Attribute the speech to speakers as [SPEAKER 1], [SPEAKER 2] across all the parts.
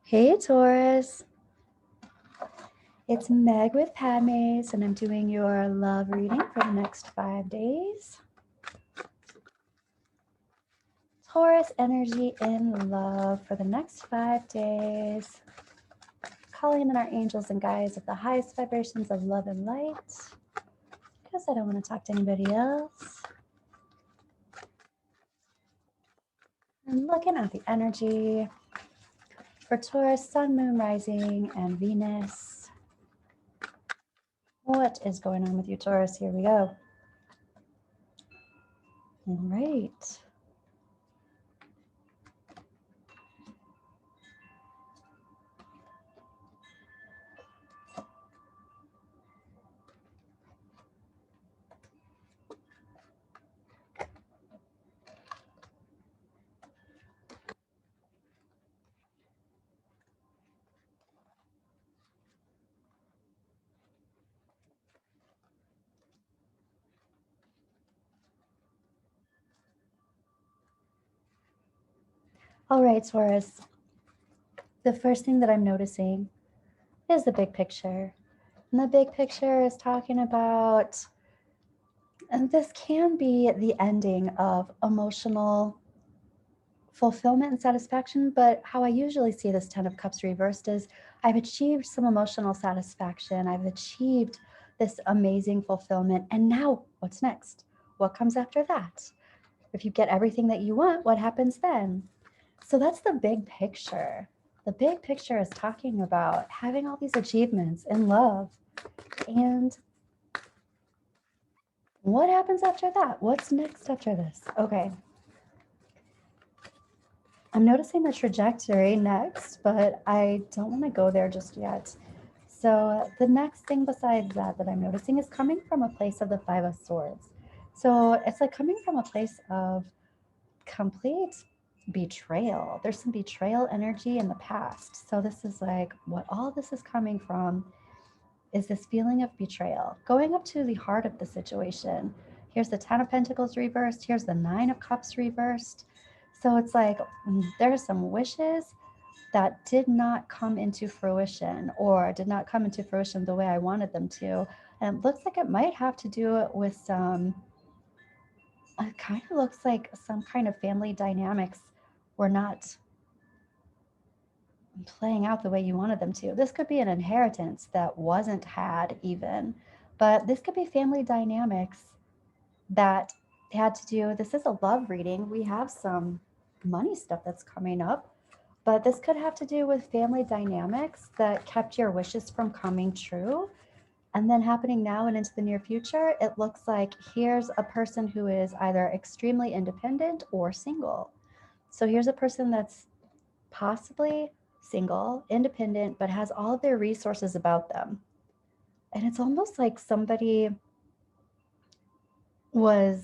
[SPEAKER 1] Hey Taurus, it's Meg with Padmes, and I'm doing your love reading for the next 5 days. Taurus energy in love for the next 5 days. Calling in our angels and guides of the highest vibrations of love and light, because I don't want to talk to anybody else. And looking at the energy for Taurus, Sun, Moon, Rising, and Venus. What is going on with you, Taurus? Here we go. All right. All right, Taurus. The first thing that I'm noticing is the big picture. And the big picture is talking about, and this can be the ending of emotional fulfillment and satisfaction, but how I usually see this 10 of Cups reversed is I've achieved some emotional satisfaction. I've achieved this amazing fulfillment. And now what's next? What comes after that? If you get everything that you want, what happens then? So that's the big picture. The big picture is talking about having all these achievements in love. And what happens after that? What's next after this? Okay. I'm noticing the trajectory next, but I don't want to go there just yet. So the next thing besides that I'm noticing is coming from a place of the Five of Swords. So it's like coming from a place of complete betrayal. There's some betrayal energy in the past. So this is like what all this is coming from is this feeling of betrayal, going up to the heart of the situation. Here's the 10 of Pentacles reversed. Here's the 9 of Cups reversed. So it's like there's some wishes that did not come into fruition or did not come into fruition the way I wanted them to. And it looks like it might have to do with some, it kind of looks like some kind of family dynamics were not playing out the way you wanted them to. This could be an inheritance that wasn't had even, but this could be family dynamics that had to do, this is a love reading. We have some money stuff that's coming up, but this could have to do with family dynamics that kept your wishes from coming true. And then happening now and into the near future, it looks like here's a person who is either extremely independent or single. So here's a person that's possibly single, independent, but has all of their resources about them. And it's almost like somebody was,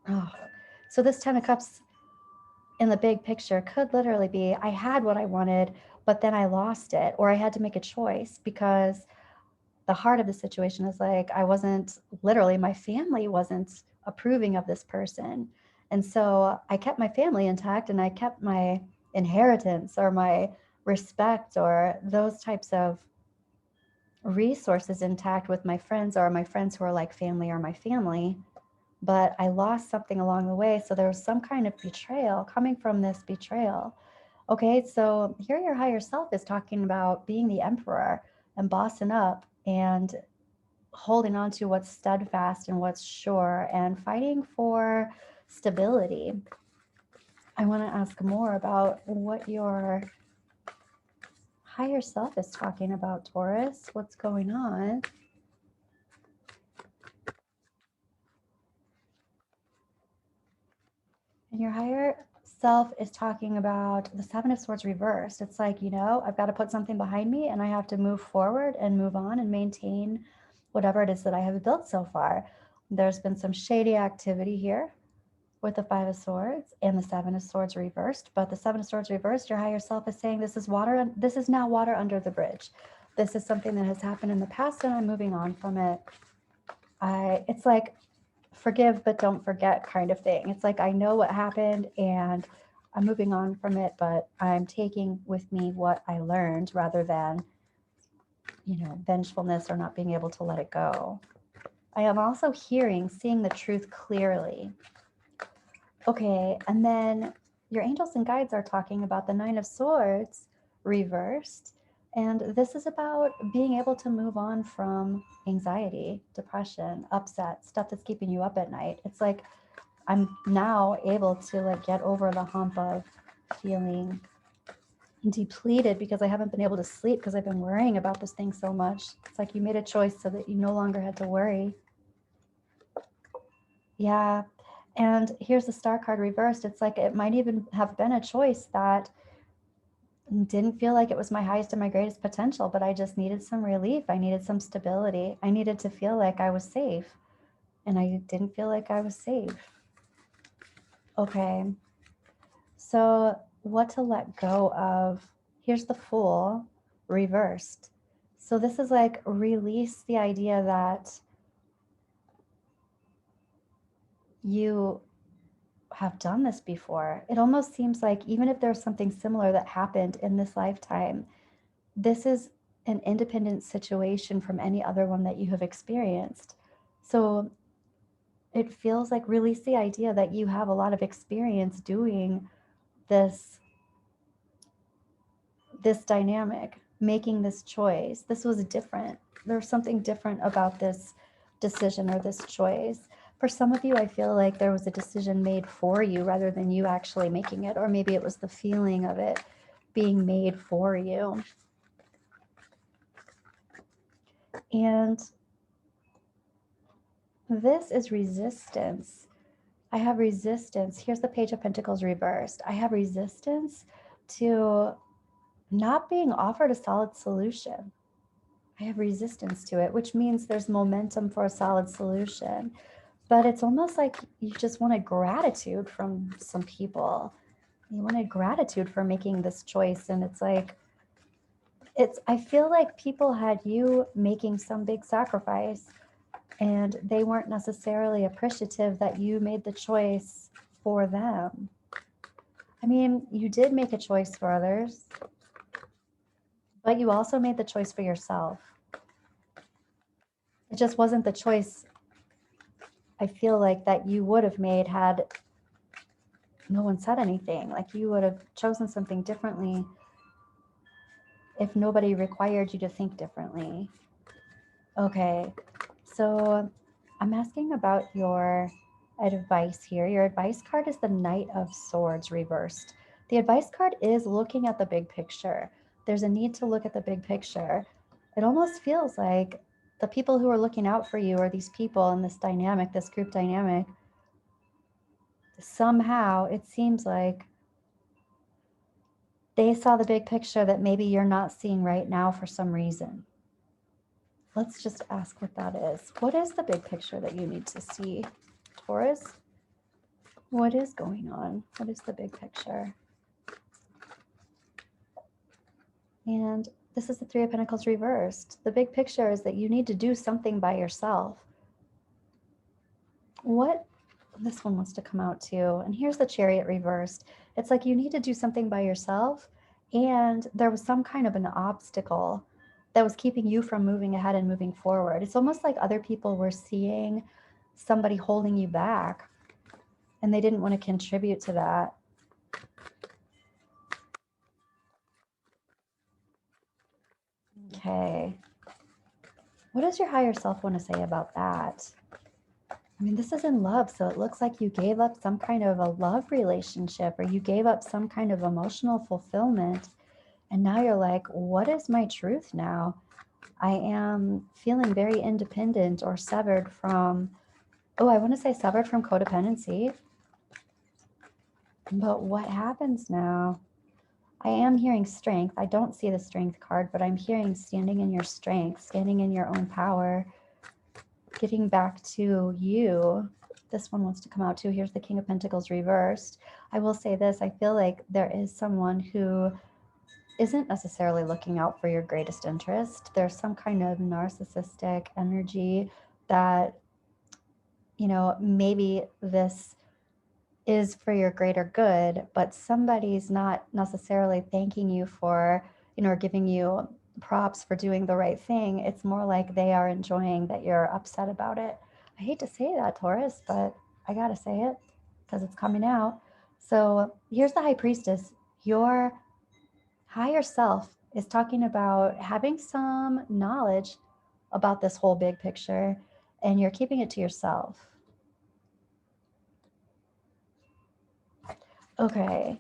[SPEAKER 1] oh, so this 10 of Cups in the big picture could literally be I had what I wanted, but then I lost it, or I had to make a choice because the heart of the situation is like I wasn't, literally my family wasn't approving of this person. And so I kept my family intact and I kept my inheritance or my respect or those types of resources intact with my friends or my friends who are like family or my family. But I lost something along the way. So there was some kind of betrayal coming from this betrayal. Okay, so here your higher self is talking about being the emperor and bossing up and holding on to what's steadfast and what's sure and fighting for stability. I want to ask more about what your higher self is talking about, Taurus. What's going on? And your higher self is talking about the Seven of Swords reversed. It's like, I've got to put something behind me and I have to move forward and move on and maintain whatever it is that I have built so far. There's been some shady activity here with the Five of Swords and the Seven of Swords reversed. But the Seven of Swords reversed, your higher self is saying this is water. This is now water under the bridge. This is something that has happened in the past and I'm moving on from it. It's like forgive but don't forget kind of thing. It's like I know what happened and I'm moving on from it, but I'm taking with me what I learned rather than, vengefulness or not being able to let it go. I am also seeing the truth clearly. Okay, and then your angels and guides are talking about the Nine of Swords reversed. And this is about being able to move on from anxiety, depression, upset, stuff that's keeping you up at night. It's like I'm now able to like get over the hump of feeling depleted because I haven't been able to sleep because I've been worrying about this thing so much. It's like you made a choice so that you no longer had to worry. Yeah. And here's the star card reversed. It's like it might even have been a choice that didn't feel like it was my highest and my greatest potential, but I just needed some relief. I needed some stability. I needed to feel like I was safe. And I didn't feel like I was safe. Okay. So, what to let go of? Here's the Fool reversed. So, this is like release the idea that you have done this before. It almost seems like even if there's something similar that happened in this lifetime, this is an independent situation from any other one that you have experienced. So it feels like release the idea that you have a lot of experience doing this dynamic, making this choice. This was different. There's something different about this decision or this choice. For some of you, I feel like there was a decision made for you rather than you actually making it, or maybe it was the feeling of it being made for you. And this is resistance. I have resistance. Here's the Page of Pentacles reversed. I have resistance to not being offered a solid solution. I have resistance to it, which means there's momentum for a solid solution. But it's almost like you just wanted gratitude from some people. You wanted gratitude for making this choice. And it's like, I feel like people had you making some big sacrifice and they weren't necessarily appreciative that you made the choice for them. I mean, you did make a choice for others, but you also made the choice for yourself. It just wasn't the choice I feel like that you would have made had no one said anything. Like you would have chosen something differently if nobody required you to think differently. Okay, so I'm asking about your advice here. Your advice card is the Knight of Swords reversed. The advice card is looking at the big picture. There's a need to look at the big picture. It almost feels like the people who are looking out for you are these people in this dynamic, this group dynamic. Somehow it seems like they saw the big picture that maybe you're not seeing right now for some reason. Let's just ask what that is. What is the big picture that you need to see, Taurus? What is going on? What is the big picture? And this is the Three of Pentacles reversed. The big picture is that you need to do something by yourself. What this one wants to come out too. And here's the Chariot reversed. It's like you need to do something by yourself. And there was some kind of an obstacle that was keeping you from moving ahead and moving forward. It's almost like other people were seeing somebody holding you back and they didn't want to contribute to that. Okay. What does your higher self want to say about that? I mean, this is in love, so it looks like you gave up some kind of a love relationship or you gave up some kind of emotional fulfillment. And now you're like, what is my truth now? I am feeling very independent or severed from, I want to say severed from codependency. But what happens now? I am hearing strength. I don't see the strength card, but I'm hearing standing in your strength, standing in your own power, getting back to you. This one wants to come out too. Here's the King of Pentacles reversed. I will say this. I feel like there is someone who isn't necessarily looking out for your greatest interest. There's some kind of narcissistic energy that, maybe this is for your greater good, but somebody's not necessarily thanking you for, giving you props for doing the right thing. It's more like they are enjoying that you're upset about it. I hate to say that, Taurus, but I gotta say it because it's coming out. So here's the High Priestess. Your higher self is talking about having some knowledge about this whole big picture, and you're keeping it to yourself. Okay,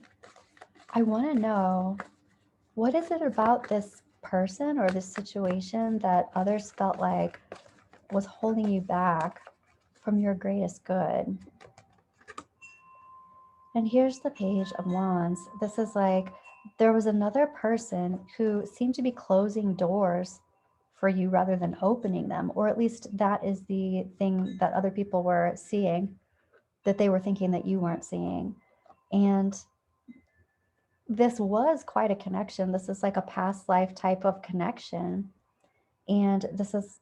[SPEAKER 1] I want to know, what is it about this person or this situation that others felt like was holding you back from your greatest good? And here's the Page of Wands. This is like there was another person who seemed to be closing doors for you rather than opening them, or at least that is the thing that other people were seeing, that they were thinking that you weren't seeing. And this was quite a connection. This is like a past life type of connection. And this is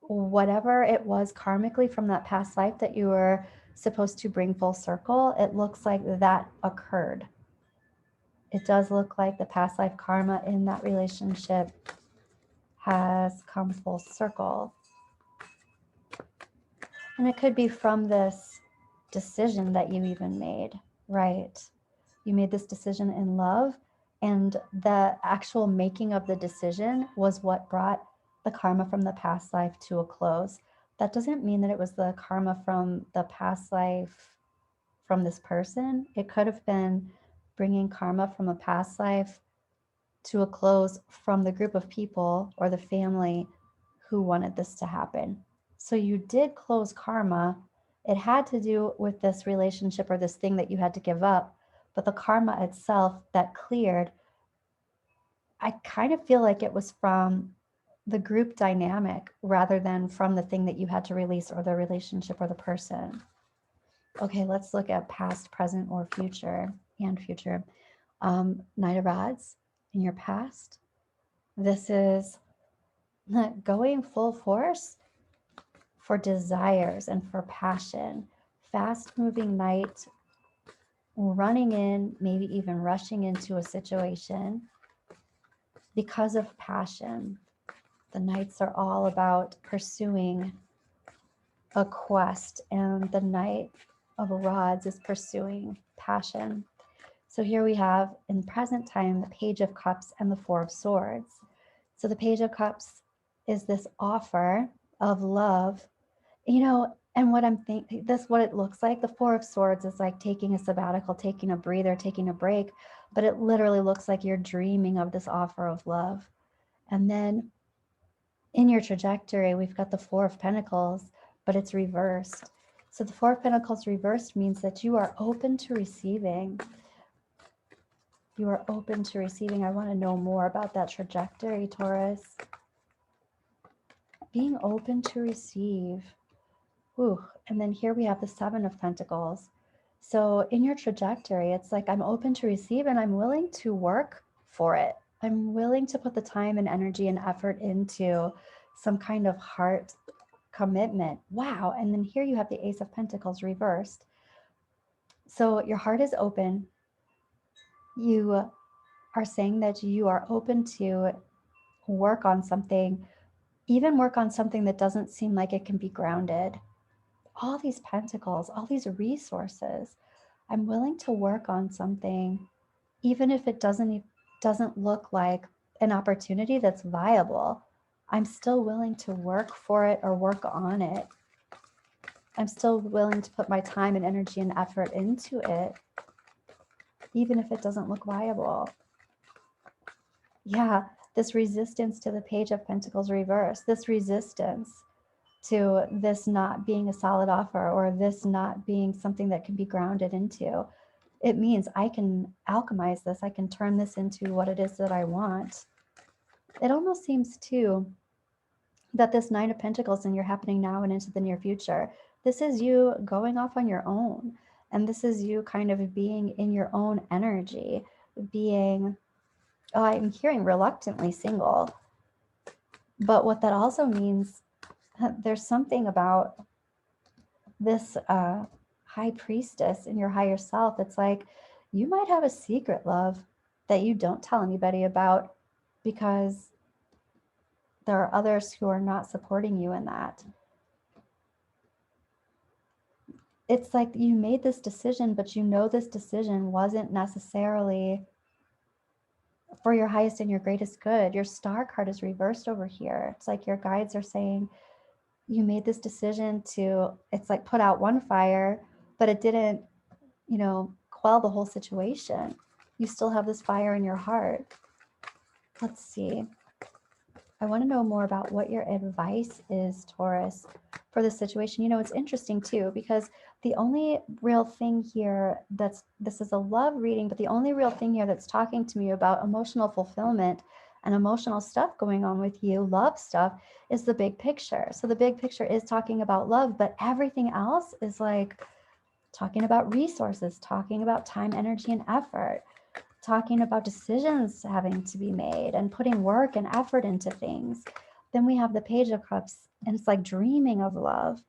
[SPEAKER 1] whatever it was karmically from that past life that you were supposed to bring full circle, it looks like that occurred. It does look like the past life karma in that relationship has come full circle. And it could be from this decision that you even made, right? You made this decision in love, and the actual making of the decision was what brought the karma from the past life to a close. That doesn't mean that it was the karma from the past life from this person. It could have been bringing karma from a past life to a close from the group of people or the family who wanted this to happen. So you did close karma. It had to do with this relationship or this thing that you had to give up, but the karma itself that cleared, I kind of feel like it was from the group dynamic rather than from the thing that you had to release or the relationship or the person. Okay, let's look at past, present, or future and future. Knight of Rods in your past. This is going full force for desires and for passion. Fast moving knight, running in, maybe even rushing into a situation because of passion. The knights are all about pursuing a quest, and the Knight of Rods is pursuing passion. So here we have in present time the Page of Cups and the Four of Swords. So the Page of Cups is this offer of love, and what I'm thinking, this what it looks like. The Four of Swords is like taking a sabbatical, taking a breather, taking a break, but it literally looks like you're dreaming of this offer of love. And then in your trajectory, we've got the Four of Pentacles, but it's reversed. So the Four of Pentacles reversed means that you are open to receiving. You are open to receiving. I want to know more about that trajectory, Taurus. Being open to receive. Ooh, and then here we have the Seven of Pentacles. So in your trajectory, it's like I'm open to receive and I'm willing to work for it. I'm willing to put the time and energy and effort into some kind of heart commitment. Wow. And then here you have the Ace of Pentacles reversed. So your heart is open. You are saying that you are open to work on something, even work on something that doesn't seem like it can be grounded. All these pentacles, all these resources. I'm willing to work on something, even if it doesn't look like an opportunity that's viable. I'm still willing to work for it or work on it. I'm still willing to put my time and energy and effort into it, even if it doesn't look viable. Yeah, this resistance to the Page of Pentacles reverse, this resistance to this not being a solid offer or this not being something that can be grounded into. It means I can alchemize this. I can turn this into what it is that I want. It almost seems too that this Nine of Pentacles and you're happening now and into the near future. This is you going off on your own. And this is you kind of being in your own energy, being, oh, I'm hearing reluctantly single. But what that also means, there's something about this high priestess in your higher self. It's like you might have a secret, love, that you don't tell anybody about because there are others who are not supporting you in that. It's like you made this decision, but you know this decision wasn't necessarily for your highest and your greatest good. Your star card is reversed over here. It's like your guides are saying you made this decision to, it's like put out one fire, but it didn't, you know, quell the whole situation. You still have this fire in your heart. Let's see. I want to know more about what your advice is, Taurus, for this situation. You know, it's interesting too, because the only real thing here this is a love reading, but the only real thing here that's talking to me about emotional fulfillment and emotional stuff going on with you, love stuff, is the big picture. So the big picture is talking about love, but everything else is like talking about resources, talking about time, energy, and effort, talking about decisions having to be made and putting work and effort into things. Then we have the Page of Cups, and it's like dreaming of love,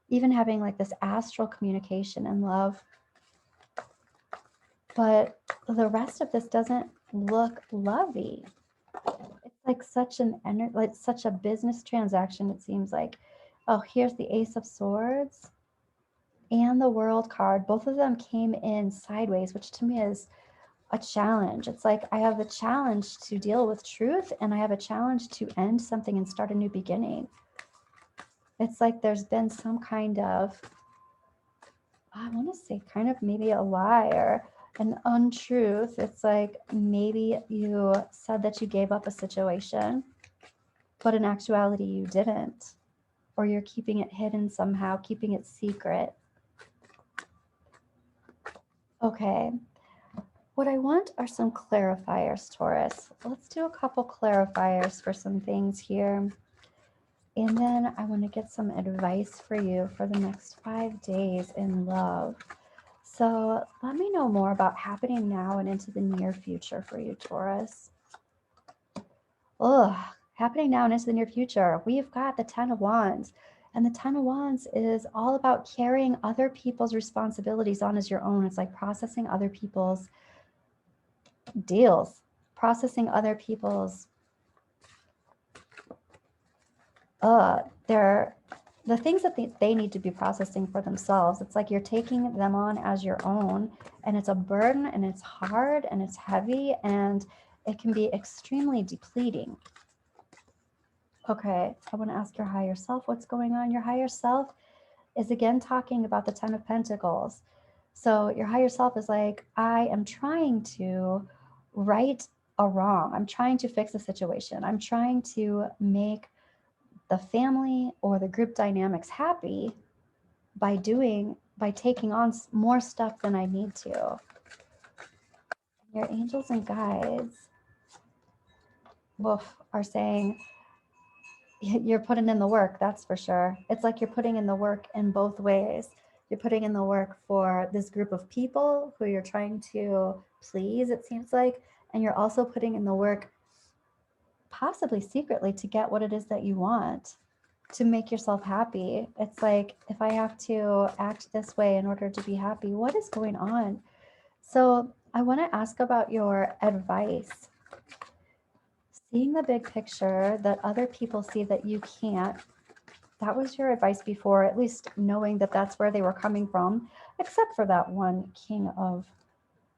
[SPEAKER 1] even having like this astral communication and love. But the rest of this doesn't look lovey. It's like such a business transaction, it seems like. Oh, here's the Ace of Swords and the World card. Both of them came in sideways, which to me is a challenge. It's like I have a challenge to deal with truth, and I have a challenge to end something and start a new beginning. It's like there's been some kind of, I want to say kind of maybe a lie or an untruth. It's like maybe you said that you gave up a situation, but in actuality you didn't. Or you're keeping it hidden somehow, keeping it secret. Okay. What I want are some clarifiers, Taurus. Let's do a couple clarifiers for some things here. And then I want to get some advice for you for the next 5 days in love. So let me know more about happening now and into the near future for you, Taurus. Ugh, happening now and into the near future. We've got the 10 of Wands. And the 10 of Wands is all about carrying other people's responsibilities on as your own. It's like processing other people's deals, processing other people's the things that they need to be processing for themselves. It's like you're taking them on as your own, and it's a burden, and it's hard, and it's heavy, and it can be extremely depleting. Okay, I want to ask your higher self what's going on. Your higher self is again talking about the 10 of Pentacles. So your higher self is like, I am trying to right a wrong. I'm trying to fix a situation. I'm trying to make the family or the group dynamics happy by taking on more stuff than I need to. Your angels and guides are saying you're putting in the work, that's for sure. It's like you're putting in the work in both ways. You're putting in the work for this group of people who you're trying to please, it seems like, and you're also putting in the work possibly secretly to get what it is that you want, to make yourself happy. It's like, if I have to act this way in order to be happy, what is going on? So I want to ask about your advice. Seeing the big picture that other people see that you can't, that was your advice before, at least knowing that that's where they were coming from, except for that one King of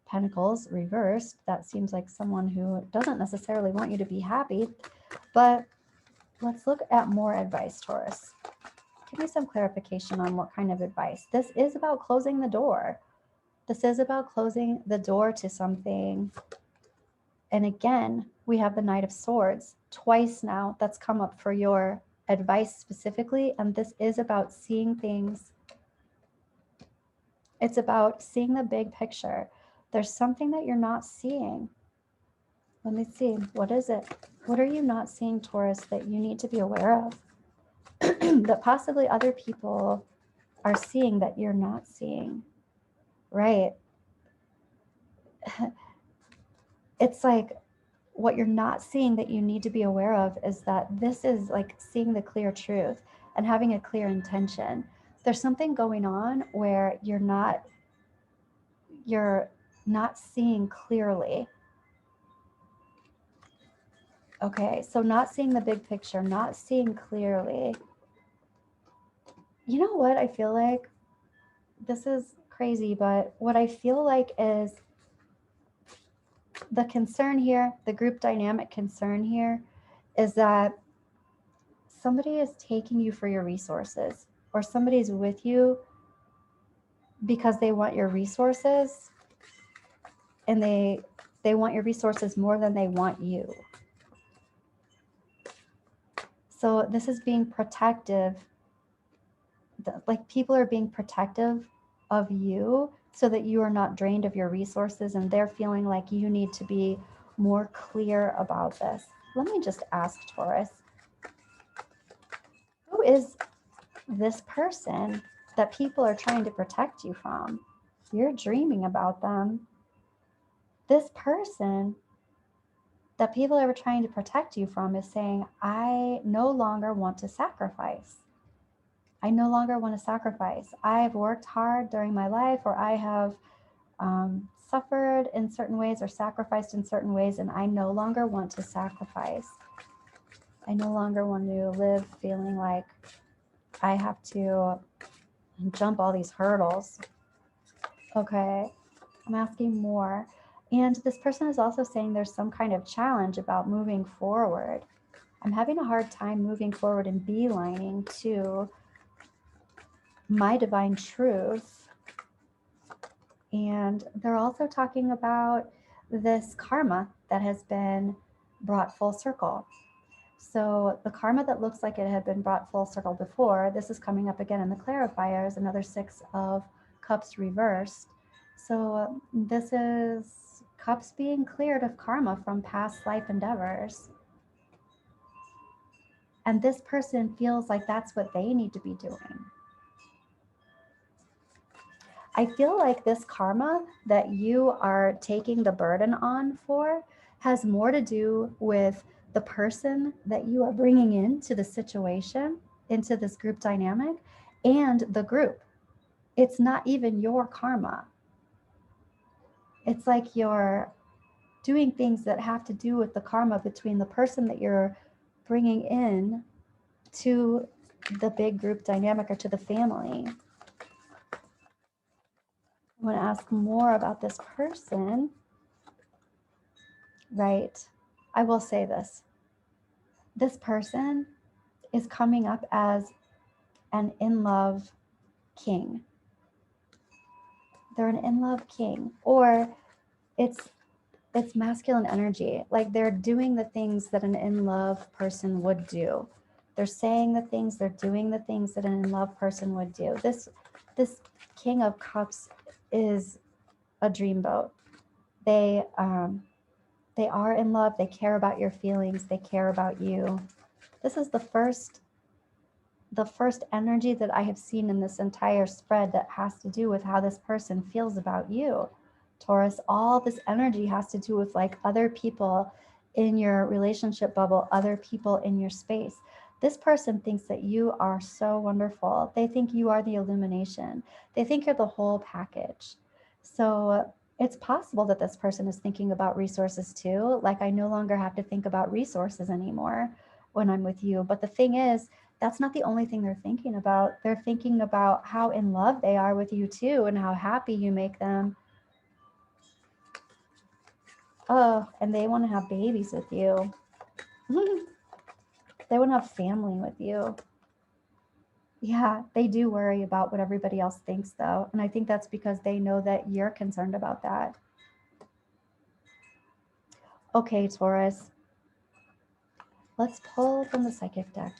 [SPEAKER 1] Pentacles reversed. That seems like someone who doesn't necessarily want you to be happy. But let's look at more advice, Taurus. Give me some clarification on what kind of advice. This is about closing the door. This is about closing the door to something. And again, we have the Knight of Swords. Twice now that's come up for your advice specifically. And this is about seeing things. It's about seeing the big picture. There's something that you're not seeing. Let me see. What is it? What are you not seeing, Taurus, that you need to be aware of? That possibly other people are seeing that you're not seeing. Right. It's like what you're not seeing that you need to be aware of is that this is like seeing the clear truth and having a clear intention. there's something going on where you're not seeing clearly. Okay, so not seeing the big picture, not seeing clearly. You know what I feel like? This is crazy, but what I feel like is the concern here, the group dynamic concern here, is that somebody is taking you for your resources, or somebody's with you because they want your resources, and they want your resources more than they want you. So this is being protective. Like people are being protective of you so that you are not drained of your resources, and they're feeling like you need to be more clear about this. Let me just ask Taurus, who is this person that people are trying to protect you from? You're dreaming about them. This person that people are trying to protect you from is saying, I no longer want to sacrifice. I no longer want to sacrifice. I've worked hard during my life, or I have suffered in certain ways or sacrificed in certain ways, and I no longer want to sacrifice. I no longer want to live feeling like I have to jump all these hurdles. Okay, I'm asking more. And this person is also saying there's some kind of challenge about moving forward. I'm having a hard time moving forward and beelining to my divine truth. And they're also talking about this karma that has been brought full circle. So the karma that looks like it had been brought full circle before, this is coming up again in the clarifiers, another 6 of cups reversed. So this is cups being cleared of karma from past life endeavors. And this person feels like that's what they need to be doing. I feel like this karma that you are taking the burden on for has more to do with the person that you are bringing into the situation, into this group dynamic, and the group. It's not even your karma. It's like you're doing things that have to do with the karma between the person that you're bringing in to the big group dynamic or to the family. I want to ask more about this person. Right. I will say this. This person is coming up as an in-love king. They're an in-love king, or it's masculine energy. Like they're doing the things that an in-love person would do. They're saying the things, they're doing the things that an in-love person would do. This King of Cups is a dreamboat. They are in love. They care about your feelings. They care about you. This is the first energy that I have seen in this entire spread that has to do with how this person feels about you. Taurus, all this energy has to do with like other people in your relationship bubble, other people in your space. This person thinks that you are so wonderful. They think you are the illumination. They think you're the whole package. So it's possible that this person is thinking about resources too. Like I no longer have to think about resources anymore when I'm with you. But the thing is, that's not the only thing they're thinking about. They're thinking about how in love they are with you too, and how happy you make them. Oh, and they want to have babies with you. They want to have family with you. Yeah, they do worry about what everybody else thinks though. And I think that's because they know that you're concerned about that. Okay, Taurus. Let's pull from the psychic deck.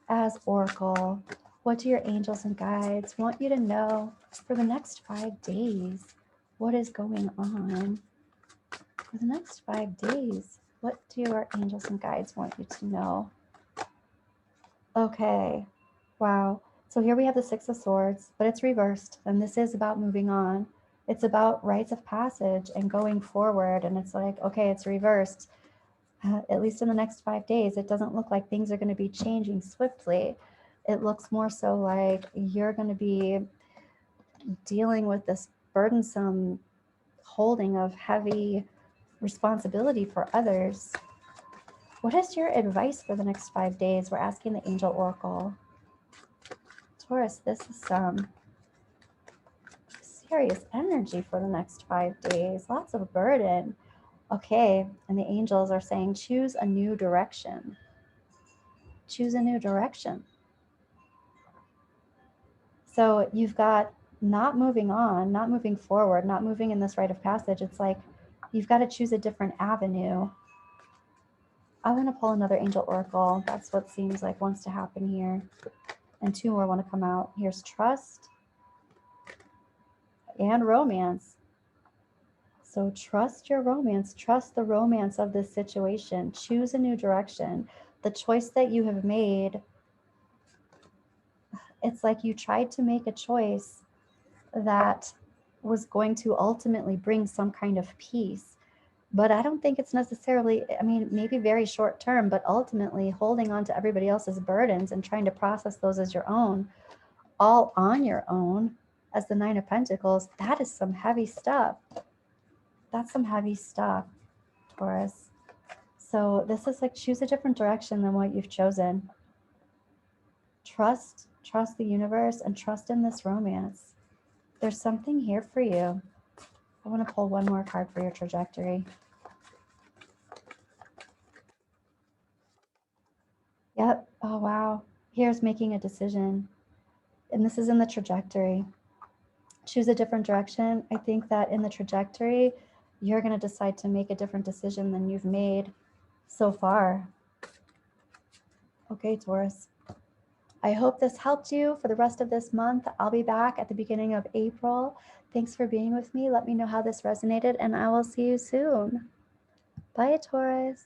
[SPEAKER 1] As Oracle, what do your angels and guides want you to know for the next 5 days? What is going on? For the next 5 days, what do our angels and guides want you to know? Okay, wow. So here we have the 6 of Swords, but it's reversed, and this is about moving on. It's about rites of passage and going forward, and it's like, okay, it's reversed. At least in the next 5 days, it doesn't look like things are going to be changing swiftly. it looks more so like you're going to be dealing with this burdensome holding of heavy responsibility for others. What is your advice for the next 5 days? We're asking the Angel Oracle. Taurus, this is some serious energy for the next 5 days. Lots of burden. Okay, and the angels are saying choose a new direction. Choose a new direction. So you've got not moving on, not moving forward, not moving in this rite of passage. It's like you've got to choose a different avenue. I want to pull another angel oracle. That's what seems like wants to happen here. And 2 more want to come out. Here's trust and romance. So trust your romance. Trust the romance of this situation. Choose a new direction. The choice that you have made, it's like you tried to make a choice that was going to ultimately bring some kind of peace. But I don't think it's necessarily, I mean, maybe very short term, but ultimately holding on to everybody else's burdens and trying to process those as your own, all on your own, as the 9 of Pentacles, that is some heavy stuff. That's some heavy stuff, Taurus. So this is like choose a different direction than what you've chosen. Trust the universe and trust in this romance. There's something here for you. I want to pull one more card for your trajectory. Yep. Oh, wow. Here's making a decision. And this is in the trajectory. Choose a different direction. I think that in the trajectory, you're going to decide to make a different decision than you've made so far. Okay, Taurus. I hope this helped you for the rest of this month. I'll be back at the beginning of April. Thanks for being with me. Let me know how this resonated, and I will see you soon. Bye, Taurus.